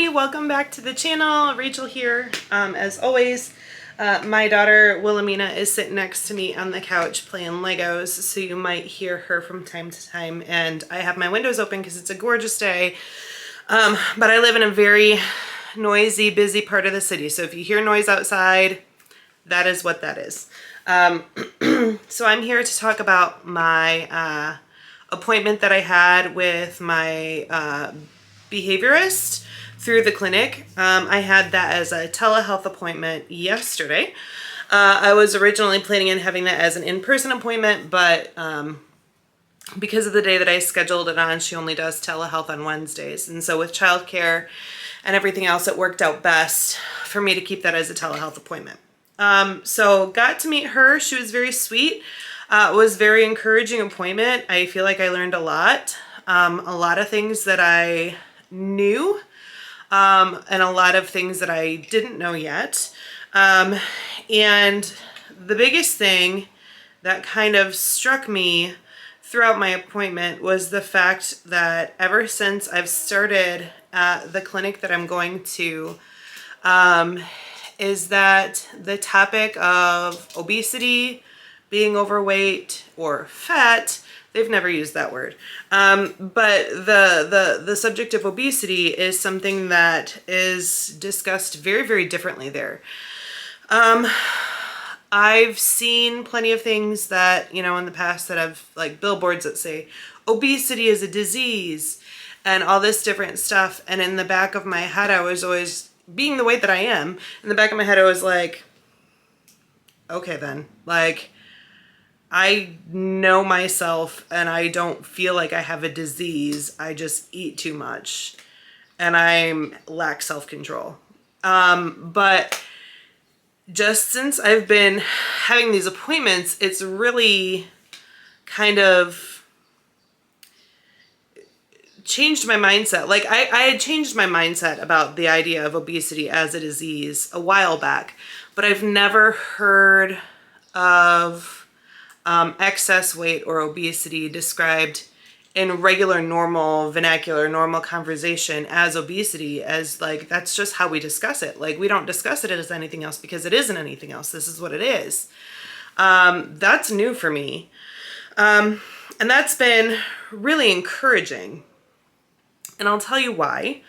everybody, welcome back to the channel. Rachel here. As always, my daughter Wilhelmina is sitting next to me on the couch playing Legos, so you might hear her from time to time, and I have my windows open because it's a gorgeous day, but I live in a very noisy, busy part of the city, so if you hear noise outside, that is what that is. So I'm here to talk about my appointment that I had with my behaviorist through the clinic. I had that as a telehealth appointment yesterday. I was originally planning on having that as an in-person appointment, but because of the day that I scheduled it on, she only does telehealth on Wednesdays. And so with childcare and everything else, it worked out best for me to keep that as a telehealth appointment. So got to meet her. She was very sweet. It was a very encouraging appointment. I feel like I learned a lot of things that I knew, and a lot of things that I didn't know yet. And the biggest thing that kind of struck me throughout my appointment was the fact that ever since I've started at the clinic that I'm going to, is that the topic of obesity, being overweight, or fat, they've never used that word, but the subject of obesity is something that is discussed very, very differently there. I've seen plenty of things that, you know, in the past that have, like, billboards that say obesity is a disease and all this different stuff, and in the back of my head I was always, being the weight that I am, in the back of my head I was like, okay then, like, I know myself and I don't feel like I have a disease. I just eat too much and I lack self-control. But just since I've been having these appointments, it's really kind of changed my mindset. Like I had changed my mindset about the idea of obesity as a disease a while back, but I've never heard of excess weight or obesity described in regular, normal, vernacular, normal conversation as obesity, as like, that's just how we discuss it. Like, we don't discuss it as anything else because it isn't anything else. This is what it is. That's new for me. And that's been really encouraging. And I'll tell you why.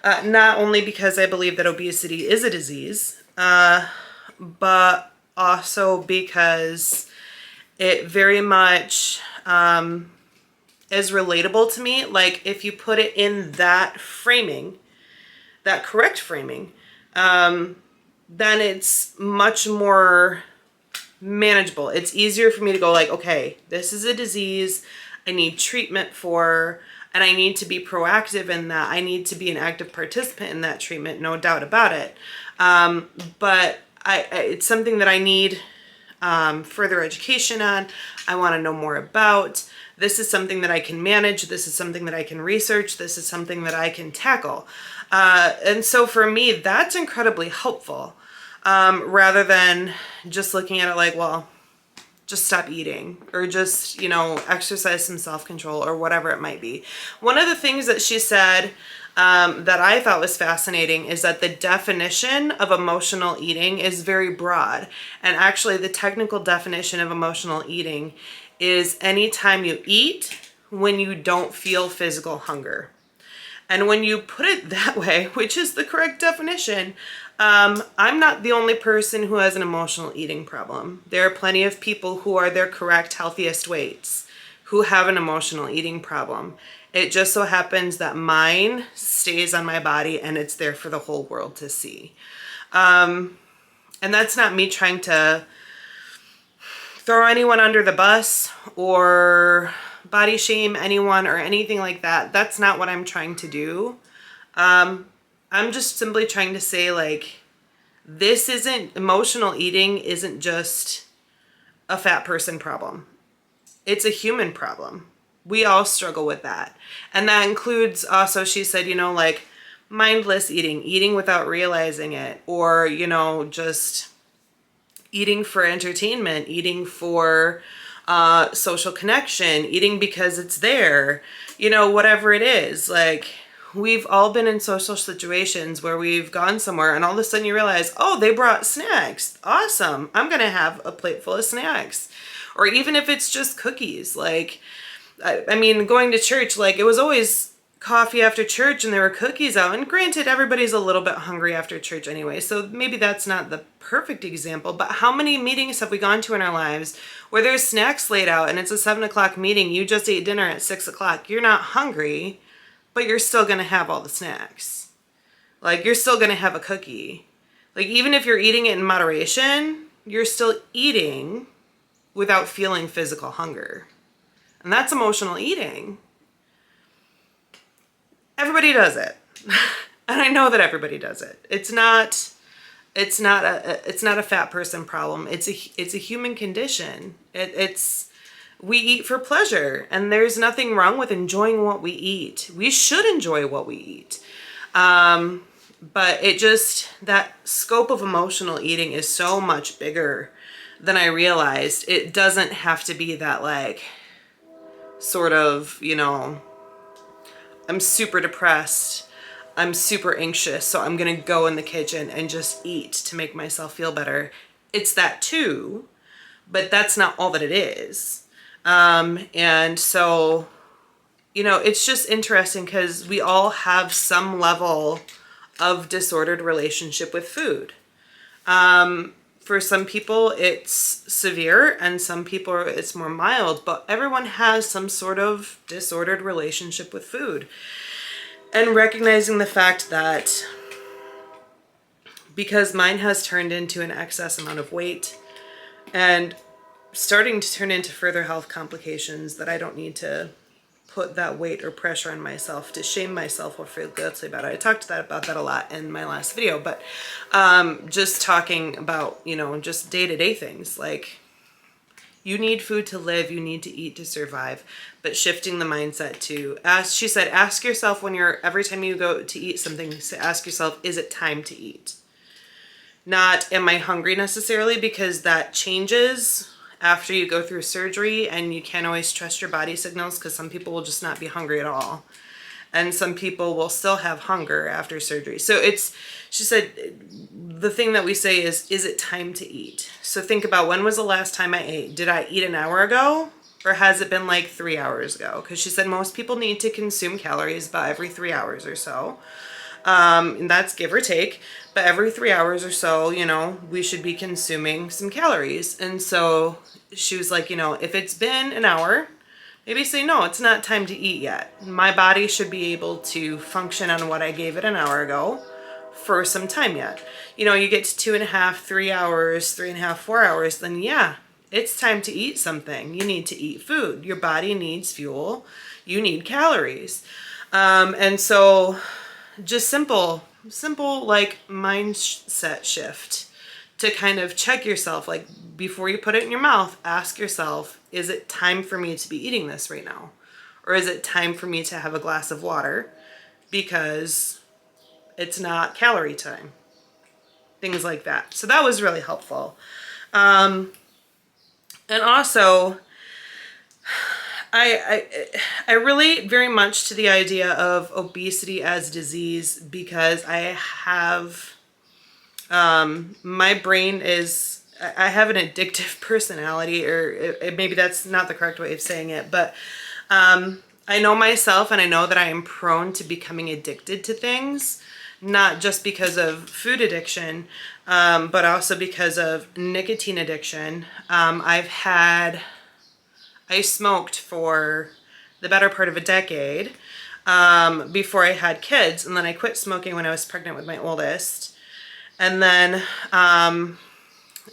Not only because I believe that obesity is a disease, but also because it very much is relatable to me. Like, if you put it in that framing, that correct framing, then it's much more manageable. It's easier for me to go like, okay, this is a disease I need treatment for, and I need to be proactive in that. I need to be an active participant in that treatment, no doubt about it. But it's something that I need further education on. I want to know more about. This is something that I can manage. This is something that I can research. This is something that I can tackle. And so for me, that's incredibly helpful, rather than just looking at it like, well, just stop eating or just, you know, exercise some self-control or whatever it might be. One of the things that she said that I thought was fascinating is that the definition of emotional eating is very broad. And actually the technical definition of emotional eating is any time you eat when you don't feel physical hunger. And when you put it that way, which is the correct definition, I'm not the only person who has an emotional eating problem. There are plenty of people who are their correct, healthiest weights who have an emotional eating problem. It just so happens that mine stays on my body and it's there for the whole world to see. And that's not me trying to throw anyone under the bus or body shame anyone or anything like that. That's not what I'm trying to do. I'm just simply trying to say, like, this isn't, emotional eating isn't just a fat person problem. It's a human problem. We all struggle with that. And that includes also, she said, you know, like mindless eating, eating without realizing it, or, you know, just eating for entertainment, eating for social connection, eating because it's there, you know, whatever it is. Like, we've all been in social situations where we've gone somewhere and all of a sudden you realize, oh, they brought snacks. Awesome. I'm going to have a plate full of snacks. Or even if it's just cookies. Like, I mean, going to church, like, it was always coffee after church and there were cookies out. And granted, everybody's a little bit hungry after church anyway, so maybe that's not the perfect example, but how many meetings have we gone to in our lives where there's snacks laid out and it's a 7 o'clock meeting, you just ate dinner at 6 o'clock, you're not hungry, but you're still gonna have all the snacks. Like, you're still gonna have a cookie. Like, even if you're eating it in moderation, you're still eating without feeling physical hunger. And that's emotional eating. Everybody does it. And I know that everybody does it. It's not a fat person problem. It's a human condition. We eat for pleasure, and there's nothing wrong with enjoying what we eat. We should enjoy what we eat. But that scope of emotional eating is so much bigger than I realized. It doesn't have to be that, like, sort of, I'm super depressed, I'm super anxious, so I'm gonna go in the kitchen and just eat to make myself feel better. It's that too, but that's not all that it is. And so, it's just interesting because we all have some level of disordered relationship with food. For some people it's severe and some people it's more mild, but everyone has some sort of disordered relationship with food. And recognizing the fact that because mine has turned into an excess amount of weight and starting to turn into further health complications, that I don't need to put that weight or pressure on myself to shame myself or feel guilty about it. I talked about that a lot in my last video, but just talking about, just day-to-day things. Like, you need food to live, you need to eat to survive, but shifting the mindset to she said, ask yourself every time you go to eat something, ask yourself, is it time to eat? Not, am I hungry necessarily, because that changes after you go through surgery and you can't always trust your body signals, because some people will just not be hungry at all. And some people will still have hunger after surgery. So she said, the thing that we say is it time to eat? So think about, when was the last time I ate? Did I eat an hour ago? Or has it been like 3 hours ago? Because she said most people need to consume calories about every 3 hours or so. And that's give or take, but every 3 hours or so, we should be consuming some calories. And so she was like, if it's been an hour, maybe say, no, it's not time to eat yet. My body should be able to function on what I gave it an hour ago for some time yet. You get to 2.5, 3 hours, 3.5, 4 hours, then yeah, it's time to eat something. You need to eat food. Your body needs fuel. You need calories. And so just simple like mindset shift to kind of check yourself, like before you put it in your mouth, ask yourself, is it time for me to be eating this right now? Or is it time for me to have a glass of water because it's not calorie time? Things like that. So that was really helpful. And also, I relate very much to the idea of obesity as disease because I have, my brain is, I have an addictive personality, or maybe that's not the correct way of saying it, but I know myself and I know that I am prone to becoming addicted to things, not just because of food addiction, but also because of nicotine addiction. I smoked for the better part of a decade before I had kids, and then I quit smoking when I was pregnant with my oldest. And then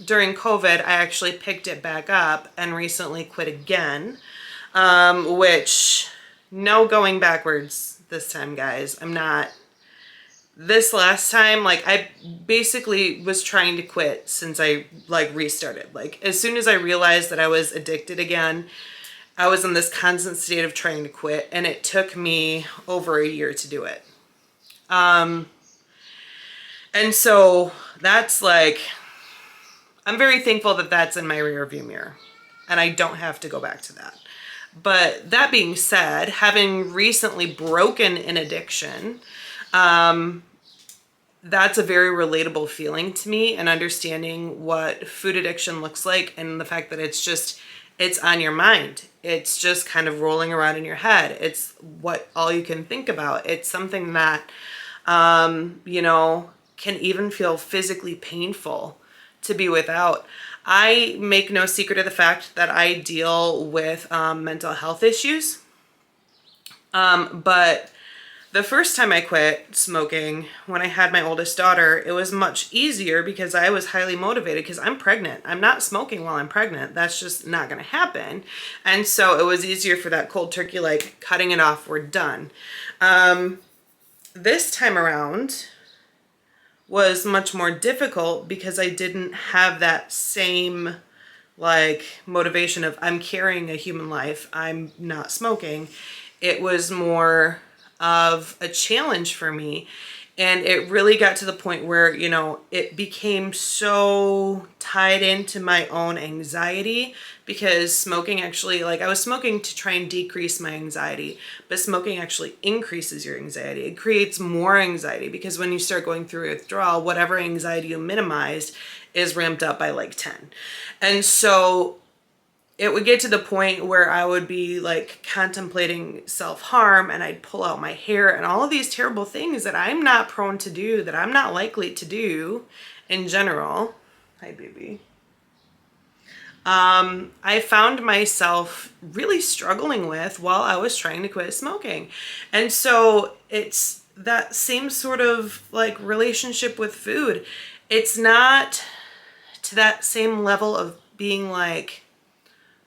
during COVID, I actually picked it back up and recently quit again, which no going backwards this time, guys. I'm not. This last time, like, I basically was trying to quit since I restarted. Like, as soon as I realized that I was addicted again, I was in this constant state of trying to quit, and it took me over a year to do it. And so that's like, I'm very thankful that that's in my rearview mirror. and I don't have to go back to that. But that being said, having recently broken an addiction, that's a very relatable feeling to me, and understanding what food addiction looks like, and the fact that it's on your mind. It's just kind of rolling around in your head. It's what all you can think about. It's something that, you know, can even feel physically painful to be without. I make no secret of the fact that I deal with mental health issues. But the first time I quit smoking, when I had my oldest daughter, it was much easier because I was highly motivated, because I'm pregnant. I'm not smoking while I'm pregnant. That's just not going to happen. And so it was easier for that cold turkey, like cutting it off, we're done. This time around was much more difficult because I didn't have that same like motivation of I'm carrying a human life, I'm not smoking. It was more of a challenge for me. And it really got to the point where, you know, it became so tied into my own anxiety, because smoking actually, like I was smoking to try and decrease my anxiety, but smoking actually increases your anxiety. It creates more anxiety, because when you start going through withdrawal, whatever anxiety you minimized is ramped up by like 10. And so it would get to the point where I would be like contemplating self-harm, and I'd pull out my hair and all of these terrible things that I'm not prone to do, that I'm not likely to do in general. Hi, baby. I found myself really struggling with while I was trying to quit smoking. And so it's that same sort of like relationship with food. It's not to that same level of being like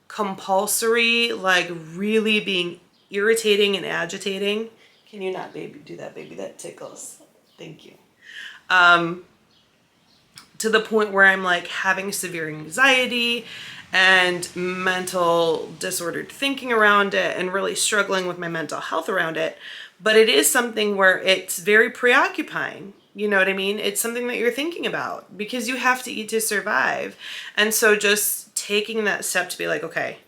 compulsory, like really being irritating and agitating. Can you not, baby, do that, baby? That tickles. Thank you. To the point where I'm like having severe anxiety and mental disordered thinking around it, and really struggling with my mental health around it. But it is something where it's very preoccupying. You know what I mean? It's something that you're thinking about because you have to eat to survive. And so just taking that step to be like, okay,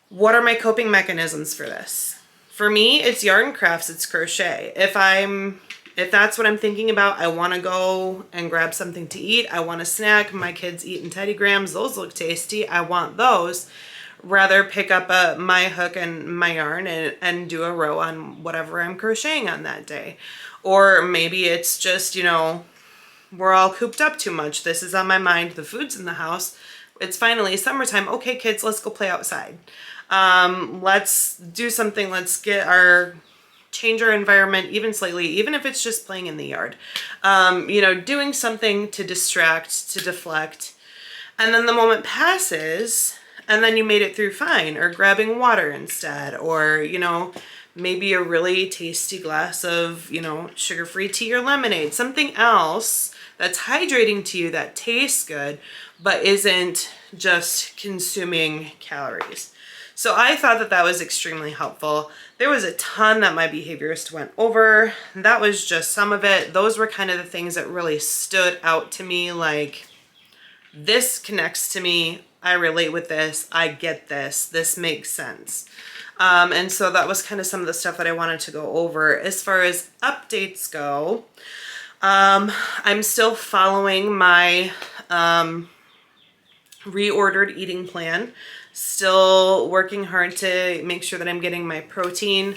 what are my coping mechanisms for this? For me, it's yarn crafts, it's crochet. If that's what I'm thinking about, I want to go and grab something to eat. I want a snack. My kids eating Teddy Grahams. Those look tasty. I want those. Rather pick up my hook and my yarn and do a row on whatever I'm crocheting on that day. Or maybe it's just, you know, we're all cooped up too much. This is on my mind. The food's in the house. It's finally summertime. Okay, kids, let's go play outside. Let's do something. Let's change our environment even slightly, even if it's just playing in the yard. You know, doing something to distract, to deflect. And then the moment passes, and then you made it through fine, or grabbing water instead, or, you know, maybe a really tasty glass of, you know, sugar-free tea or lemonade, something else that's hydrating to you, that tastes good, but isn't just consuming calories. So I thought that that was extremely helpful. There was a ton that my behaviorist went over. That was just some of it. Those were kind of the things that really stood out to me, like, this connects to me. I relate with this. I get this. This makes sense. And so that was kind of some of the stuff that I wanted to go over. As far as updates go, I'm still following my reordered eating plan. Still working hard to make sure that I'm getting my protein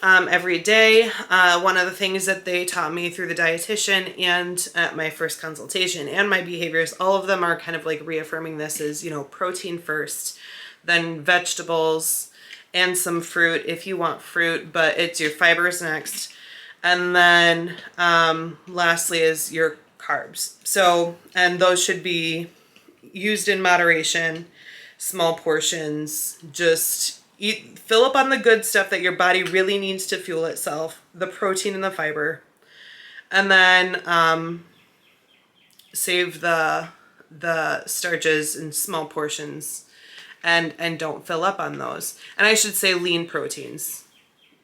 every day. One of the things that they taught me through the dietitian and at my first consultation and my behaviors, all of them are kind of like reaffirming this is, you know, protein first, then vegetables and some fruit if you want fruit, but it's your fibers next. And then lastly is your carbs. So, and those should be used in moderation, small portions, just eat, fill up on the good stuff that your body really needs to fuel itself, the protein and the fiber, and then save the starches in small portions, and don't fill up on those. And I should say lean proteins.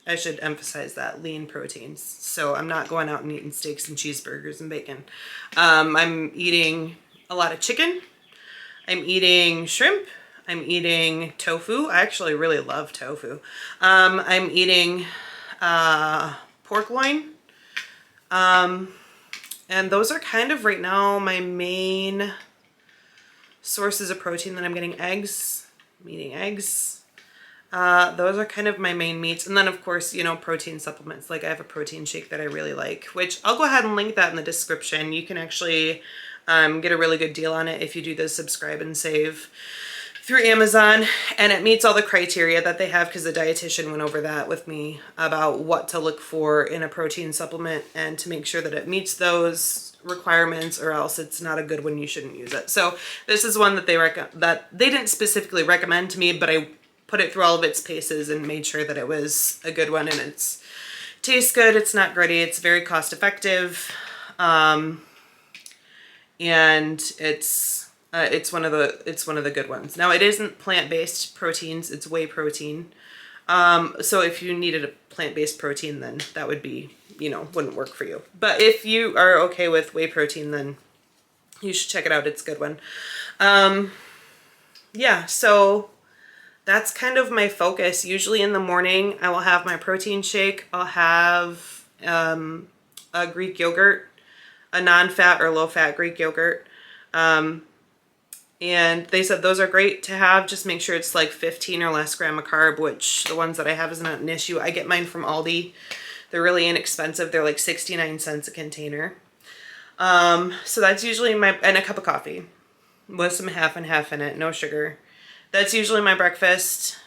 I should emphasize that, lean proteins. So I'm not going out and eating steaks and cheeseburgers and bacon. I'm eating a lot of chicken. I'm eating shrimp. I'm eating tofu. I actually really love tofu. I'm eating pork loin. And those are kind of right now my main sources of protein that I'm getting. Eggs. I'm eating eggs. Those are kind of my main meats. And then of course, you know, protein supplements. Like I have a protein shake that I really like, which I'll go ahead and link that in the description. You can actually get a really good deal on it if you do the subscribe and save through Amazon, and it meets all the criteria that they have because the dietitian went over that with me about what to look for in a protein supplement and to make sure that it meets those requirements, or else it's not a good one. You shouldn't use it. So this is one that they didn't specifically recommend to me, but I put it through all of its paces and made sure that it was a good one, and it's tastes good. It's not gritty. It's very cost effective, and it's one of the good ones. Now it isn't plant-based proteins, it's whey protein. So if you needed a plant-based protein, then that would be, you know, wouldn't work for you. But if you are okay with whey protein, then you should check it out. It's a good one. Yeah, so that's kind of my focus. Usually in the morning, I will have my protein shake. I'll have a Greek yogurt, a non-fat or low-fat Greek yogurt. And they said those are great to have. Just make sure it's like 15 or less gram of carb, which the ones that I have is not an issue. I get mine from Aldi. They're really inexpensive. They're like 69 cents a container. So that's usually and a cup of coffee with some half and half in it, no sugar. That's usually my breakfast.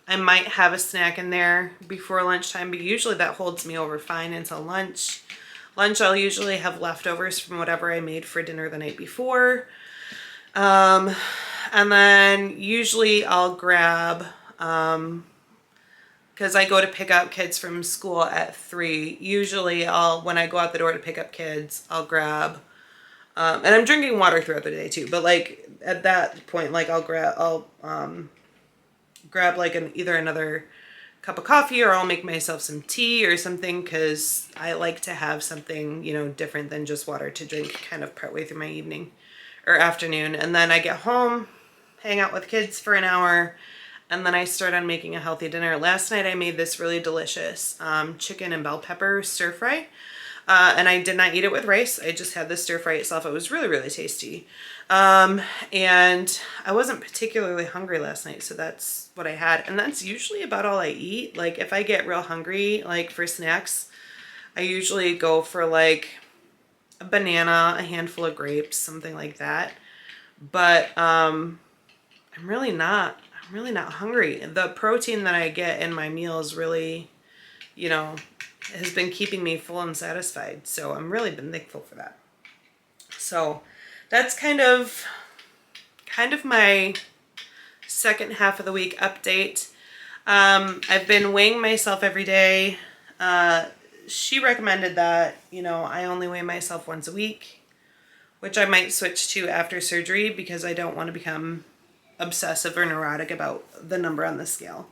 I might have a snack in there before lunchtime, but usually that holds me over fine until lunch. Lunch, I'll usually have leftovers from whatever I made for dinner the night before. And then usually I'll grab, because I go to pick up kids from school at 3. Usually when I go out the door to pick up kids, I'll grab, and I'm drinking water throughout the day too, but like at that point, like I'll grab like either another cup of coffee, or I'll make myself some tea or something, because I like to have something, you know, different than just water to drink kind of partway through my evening or afternoon. And then I get home, hang out with kids for an hour, and then I start on making a healthy dinner. Last night I made this really delicious chicken and bell pepper stir fry. And I did not eat it with rice. I just had the stir fry itself. It was really, really tasty. And I wasn't particularly hungry last night, so that's what I had. And that's usually about all I eat. Like if I get real hungry, like for snacks, I usually go for like a banana, a handful of grapes, something like that. But I'm really not hungry. The protein that I get in my meals really, you know, has been keeping me full and satisfied. So I'm really been thankful for that. So that's kind of my second half of the week update. I've been weighing myself every day. She recommended that, you know, I only weigh myself once a week, which I might switch to after surgery because I don't want to become obsessive or neurotic about the number on the scale.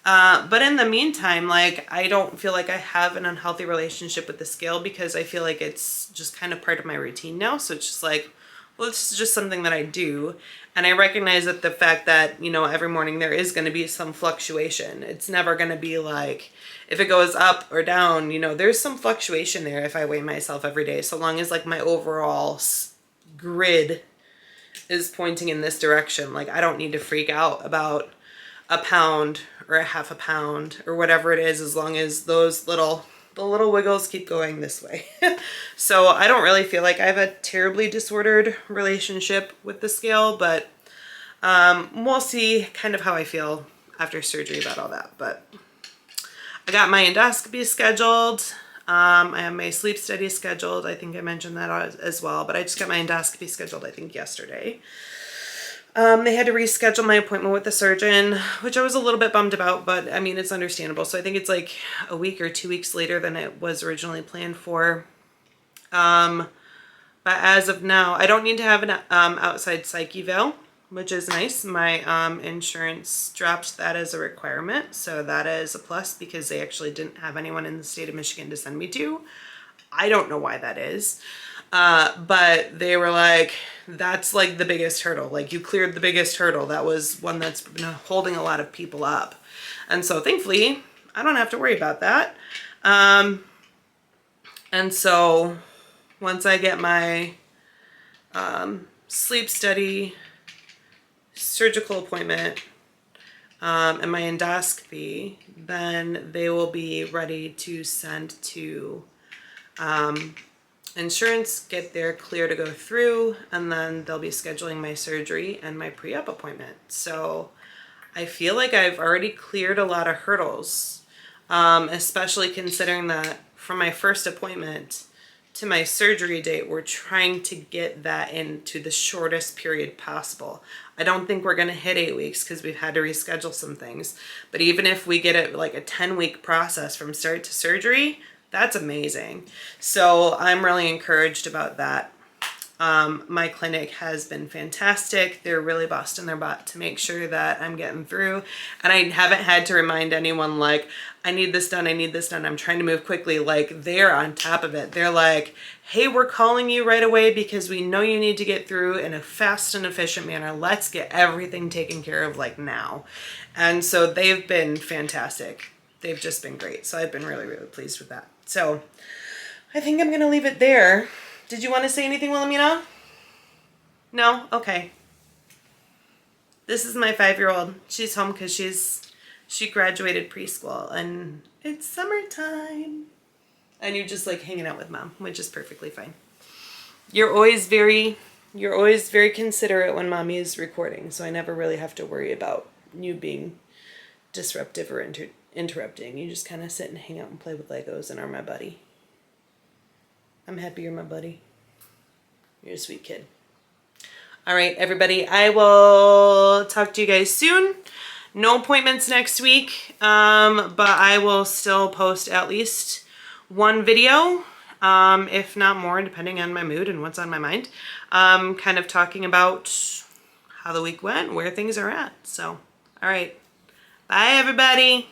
But in the meantime, like, I don't feel like I have an unhealthy relationship with the scale because I feel like it's just kind of part of my routine now. So it's just like, well, it's just something that I do. And I recognize that the fact that, you know, every morning there is going to be some fluctuation. It's never going to be like, if it goes up or down, you know, there's some fluctuation there if I weigh myself every day, so long as like my overall grid is pointing in this direction. Like, I don't need to freak out about a pound or a half a pound or whatever it is, as long as the little wiggles keep going this way. So I don't really feel like I have a terribly disordered relationship with the scale, but we'll see kind of how I feel after surgery about all that. But I got my endoscopy scheduled. I have my sleep study scheduled. I think I mentioned that as well, but I just got my endoscopy scheduled, I think yesterday. They had to reschedule my appointment with the surgeon, which I was a little bit bummed about, but I mean, it's understandable. So I think it's like a week or 2 weeks later than it was originally planned for. But as of now, I don't need to have an outside psych eval, which is nice. My insurance dropped that as a requirement, so that is a plus because they actually didn't have anyone in the state of Michigan to send me to. I don't know why that is. But they were like, that's like the biggest hurdle. Like you cleared the biggest hurdle. That was one that's been holding a lot of people up. And so thankfully, I don't have to worry about that. And so once I get my sleep study, surgical appointment, and my endoscopy, then they will be ready to send to insurance, get their clear to go through, and then they'll be scheduling my surgery and my pre-op appointment. So I feel like I've already cleared a lot of hurdles, especially considering that from my first appointment to my surgery date, we're trying to get that into the shortest period possible. I don't think we're going to hit 8 weeks because we've had to reschedule some things. But even if we get it like a 10-week process from start to surgery, that's amazing. So I'm really encouraged about that. My clinic has been fantastic. They're really busting their butt to make sure that I'm getting through. And I haven't had to remind anyone like, I need this done, I need this done. I'm trying to move quickly. Like they're on top of it. They're like, hey, we're calling you right away because we know you need to get through in a fast and efficient manner. Let's get everything taken care of like now. And so they've been fantastic. They've just been great. So I've been really, really pleased with that. So I think I'm going to leave it there. Did you want to say anything, Wilhelmina? No? Okay. This is my 5-year-old. She's home because she graduated preschool and it's summertime. And you're just like hanging out with mom, which is perfectly fine. You're always very considerate when mommy is recording, so I never really have to worry about you being disruptive or interrupting. You just kind of sit and hang out and play with Legos and are my buddy. I'm happy you're my buddy. You're a sweet kid. All right, everybody, I will talk to you guys soon. No appointments next week, but I will still post at least one video, if not more, depending on my mood and what's on my mind. Kind of talking about how the week went, where things are at. So, all right. Bye, everybody.